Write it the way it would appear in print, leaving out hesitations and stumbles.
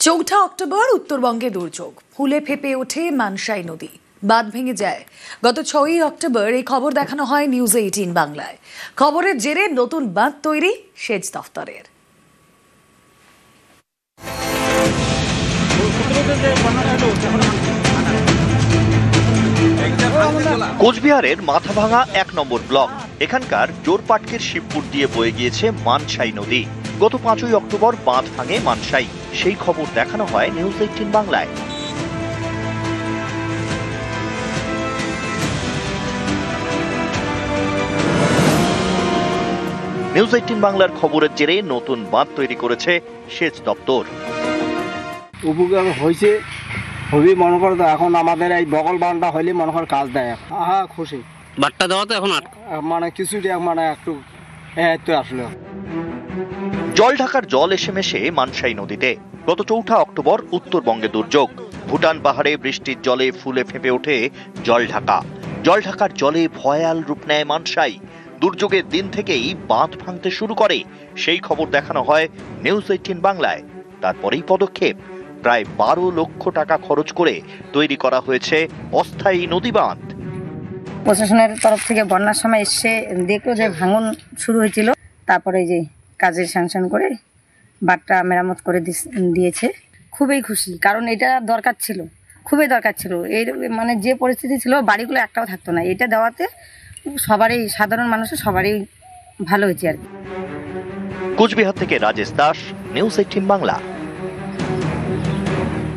চৌঠা অক্টোবর উত্তরবঙ্গে দুর্যোগ, ফুলে ফেপে ওঠে মানসাই নদী, বাঁধ ভেঙে যায়। গত 6ই অক্টোবর এই খবর দেখানো হয় নিউজ 18 বাংলায়। খবরের জেরে নতুন বাঁধ তৈরি সেচ দফতরের। কোচবিহারের মাথাভাঙা 1 নম্বর ব্লক, এখানকার জোরপাটকের শিবপুর দিয়ে বয়ে গিয়েছে মানসাই নদী। গত 5ই অক্টোবর বাঁধ ভাঙে মানসাই, সেই খবর দেখানো হয় নিউজ 18 বাংলায়। নিউজ 18 বাংলার খবরের জেরে নতুন বাঁধ তৈরি করেছে সেচ দপ্তর। উপকার হয়েছে, খুবই মনে করো তো এখন আমাদের এই বগল বাঁধটা হইলে মনে কর কাজ দেয়। হ্যাঁ খুশি, বাঁধটা দেওয়া তো এখন মানে কিছুটা মানে একটু আসলে জল ঢাকার জল এসে মেশে মানসাই নদীতে। গত 4ঠা অক্টোবর উত্তরবঙ্গে দুর্যোগ, ভুটান পাহাড়ে বৃষ্টির জলে ফুলে ফেপে ওঠে জল ঢাকা। জল ঢাকার জলে ভয়াল রূপ নেয় মানসাই। দুর্যোগের দিন থেকেই বাঁধ ভাঙতে শুরু করে, সেই খবর দেখানো হয় নিউজ 18 বাংলায়। তারপরেই পদক্ষেপ, প্রায় 12 লক্ষ টাকা খরচ করে তৈরি করা হয়েছে অস্থায়ী নদী বাঁধ। প্রশাসনের তরফ থেকে বন্যার সময় এসে দেখলো যে ভাঙন শুরু হয়েছিল, তারপরে যে কাজের স্যাংশন করে বাঁধটা মেরামত করে দিয়েছে। খুবই খুশি, কারণ এটা দরকার ছিল, খুবই দরকার ছিল। এই মানে যে পরিস্থিতি ছিল বাড়িগুলো একটাও থাকতো না, এটা দেওয়াতে সবারই, সাধারণ মানুষের সবারই ভালো হয়েছে আর কি। কোচবিহার থেকে রাজেশ দাস, নিউজ 18 বাংলা।